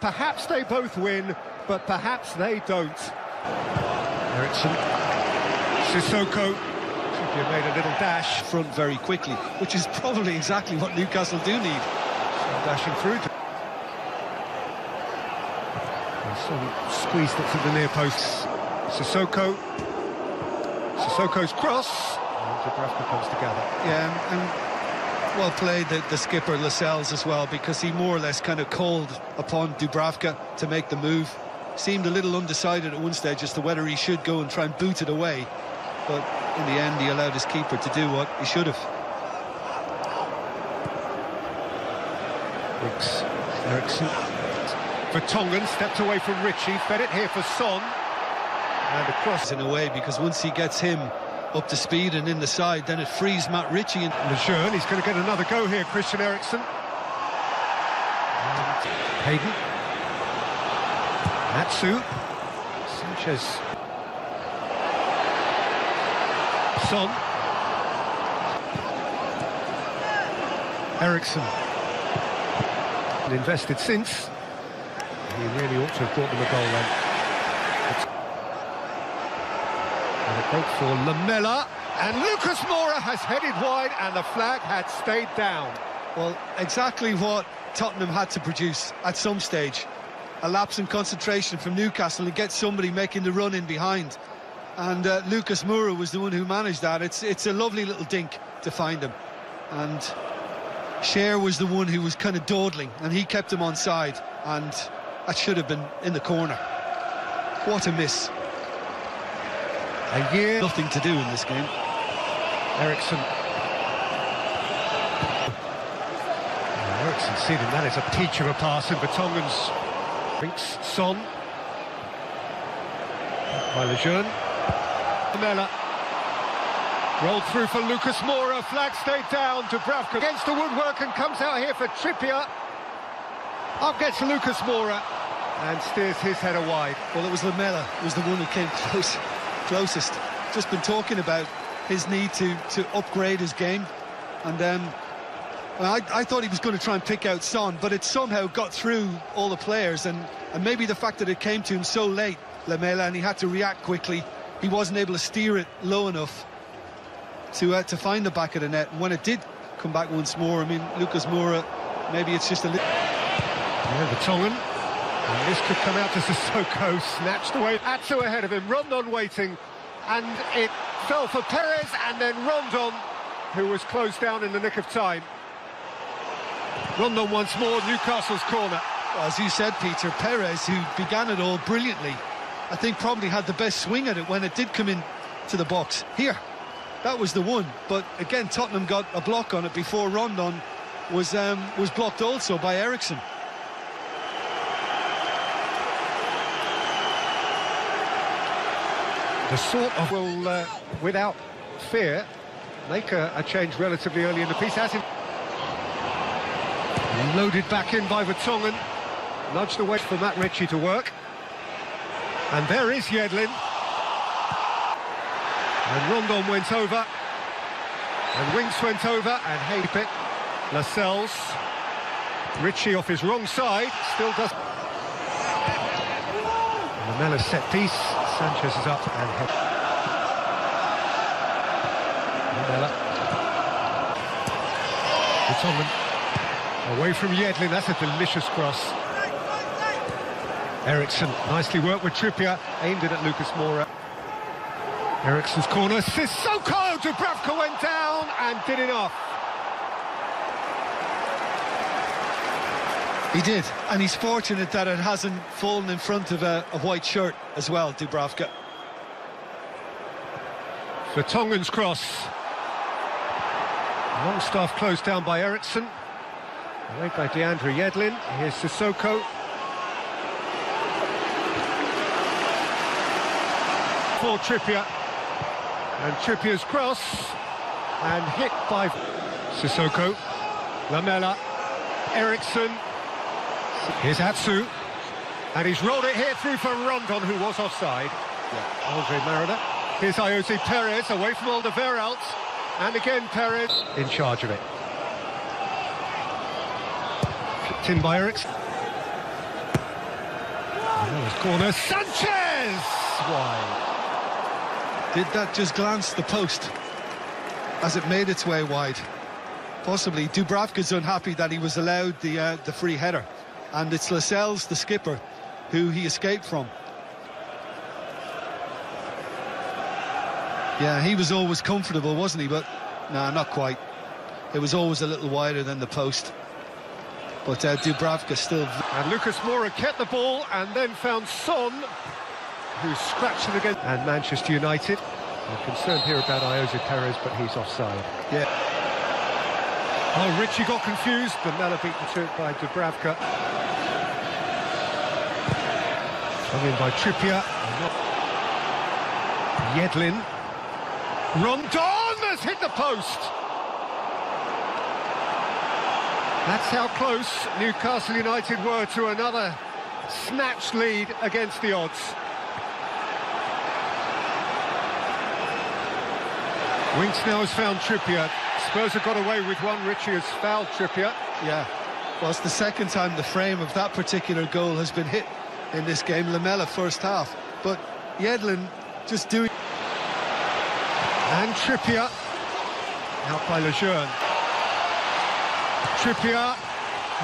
perhaps they both win, but perhaps they don't. Ericsson, Sissoko. Trippier made a little dash. Front very quickly, which is probably exactly what Newcastle do need. Dashing through. Squeezed it to the near post. Sissoko. Sissoko's cross. And Dubravka comes together. Yeah, and well played the skipper Lascelles as well, because he more or less kind of called upon Dubravka to make the move. Seemed a little undecided at one stage as to whether he should go and try and boot it away, but in the end he allowed his keeper to do what he should have. Ericsson. Vertonghen stepped away from Ritchie, fed it here for Son. And across in a way, because once he gets him up to speed and in the side, then it frees Matt Ritchie. And Lejeune, he's going to get another go here, Christian Eriksen. Hayden. Natsu. Sanchez. Son. Eriksen. Invested since. He really ought to have brought them a goal then. And a break for Lamela. And Lucas Moura has headed wide, and the flag had stayed down. Well, exactly what Tottenham had to produce at some stage. A lapse in concentration from Newcastle and get somebody making the run in behind. And Lucas Moura was the one who managed that. It's a lovely little dink to find him. And Cher was the one who was kind of dawdling, and he kept him on side. And that should have been in the corner. What a miss. A year. Nothing to do in this game. Ericsson. Ericsson seeing that is a peach of a pass in Vertonghen's. Thinks Son. By Lejeune. Lamela. Rolled through for Lucas Moura. Flag stayed down. Dubravka against the woodwork and comes out here for Trippier. Up gets Lucas Moura and steers his header wide. Well, it was Lamela was the one who came closest. Just been talking about his need to upgrade his game, and I thought he was going to try and pick out Son, but it somehow got through all the players, and maybe the fact that it came to him so late, Lamela, and he had to react quickly. He wasn't able to steer it low enough to find the back of the net. And when it did come back once more, I mean, Lucas Moura, maybe it's just a little. Yeah, Vertonghen. And this could come out to Sissoko, snatched away. Atsu ahead of him, Rondon waiting, and it fell for Perez, and then Rondon, who was closed down in the nick of time. Rondon once more, Newcastle's corner. Well, as you said, Peter, Perez, who began it all brilliantly, I think probably had the best swing at it when it did come in to the box. Here, that was the one, but again, Tottenham got a block on it before Rondon was blocked also by Ericsson. The sort of will, without fear, make a change relatively early in the piece. As him loaded back in by Vertonghen, nudged away for Matt Ritchie to work. And there is Yedlin. And Rondon went over. And Winks went over, and Haypit. Lascelles. Ritchie off his wrong side, still does. Lamela set piece. Sanchez is up and head. Lamela. Vertonghen. Away from Yedlin, that's a delicious cross. Ericsson, nicely worked with Trippier, aimed it at Lucas Moura. Eriksson's corner, Sissoko! Dubravka went down and did enough. He did, and he's fortunate that it hasn't fallen in front of a white shirt as well, Dubravka. Vertonghen's cross. Longstaff closed down by Ericsson. Away by DeAndre Yedlin. Here's Sissoko. For Trippier. And Trippier's cross. And hit by Sissoko. Lamela. Ericsson. Here's Atsu, and he's rolled it here through for Rondon, who was offside. Yeah. Andre Mariner. Here's Jose Perez, away from Alderweireld, and again Perez in charge of it. Flipped in by Ericsson. Corner, Sanchez! Wide. Did that just glance the post as it made its way wide? Possibly. Dubravka's unhappy that he was allowed the free header, and it's Lascelles, the skipper, who he escaped from. Yeah, he was always comfortable, wasn't he? But no, not quite. It was always a little wider than the post. But Dubravka still... And Lucas Moura kept the ball and then found Son, who scratched it again. And Manchester United. I'm concerned here about Ayoze Perez, but he's offside. Yeah. Oh, Richie got confused. Lamela beaten to it by Dubravka. Come in by Trippier. Yedlin. Rondon has hit the post. That's how close Newcastle United were to another snatched lead against the odds. Winks now has found Trippier. Spurs have got away with one. Richie has fouled Trippier. Yeah, well, it's the second time the frame of that particular goal has been hit in this game. Lamela first half, but Yedlin just doing... And Trippier, out by Lejeune. Trippier,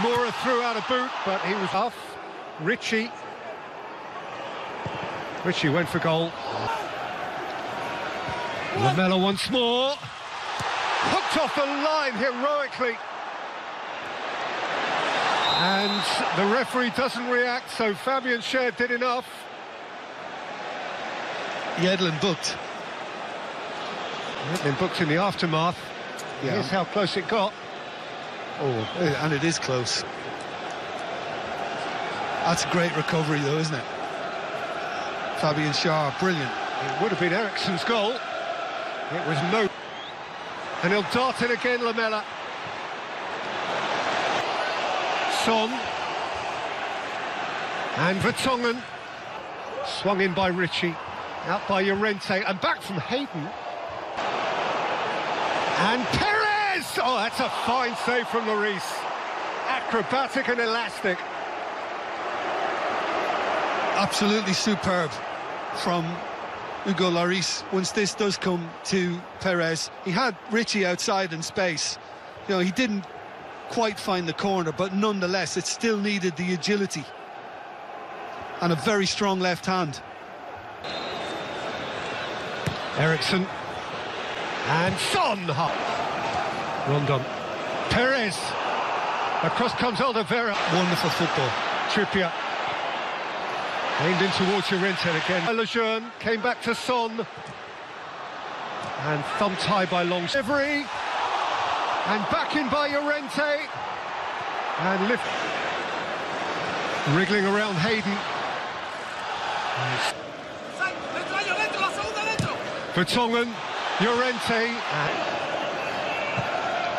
Moura threw out a boot, but he was off. Richie went for goal. Lamela once more. Hooked off the line heroically. And the referee doesn't react, so Fabian Schär did enough. Yedlin booked. Yedlin booked in the aftermath. Yeah. Here's how close it got. Oh, and it is close. That's a great recovery, though, isn't it? Fabian Schär, brilliant. It would have been Eriksen's goal. It was no... And he'll dart it again, Lamela. Son. And Vertonghen. Swung in by Richie. Out by Llorente. And back from Hayden. And Perez! Oh, that's a fine save from Lloris. Acrobatic and elastic. Absolutely superb from Hugo Lloris. Once this does come to Perez, he had Richie outside in space. You know, he didn't quite find the corner, but nonetheless, it still needed the agility and a very strong left hand. Eriksen. And Son! Rondon. Perez. Across comes Alderweireld. Wonderful football. Trippier. Aimed in towards Llorente again. Lejeune came back to Son. And thumped high by Long. Every. And back in by Llorente. And lift. Wriggling around Hayden. Vertonghen. Llorente.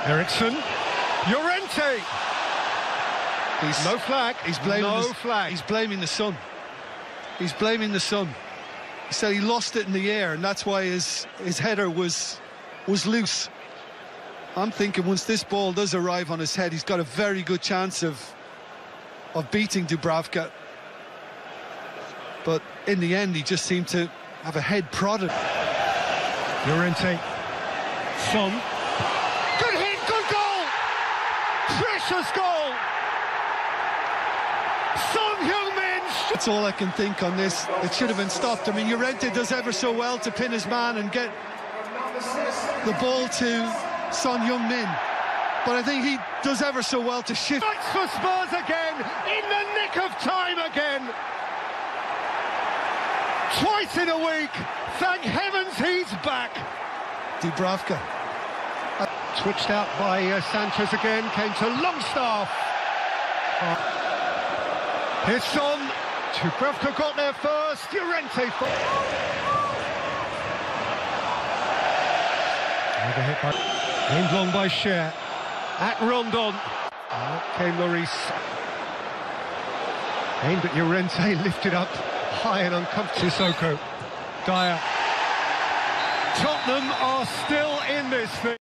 Eriksen. Llorente. No flag. He's blaming no flag. He's blaming the sun. He's blaming the sun. He said he lost it in the air, and that's why his header was loose. I'm thinking once this ball does arrive on his head, he's got a very good chance of beating Dubravka. But in the end, he just seemed to have a head prodded. Llorente. Son. Good hit, good goal! Precious goal! Son Heung-min! That's all I can think on this. It should have been stopped. I mean, Llorente does ever so well to pin his man and get the ball to Son Heung-min. But I think he does ever so well to shift. Fights for Spurs again, in the nick of time again. Twice in a week. Thank heavens he's back. Dubravka. Switched out by Sanchez again, came to Longstaff. Here's Son. Dubravka got there first. Llorente. Overhit by... Aimed long by Schär. At Rondon. Out came Lloris. Aimed at Llorente, lifted up high and uncomfortable. Sissoko. Dyer. Tottenham are still in this thing.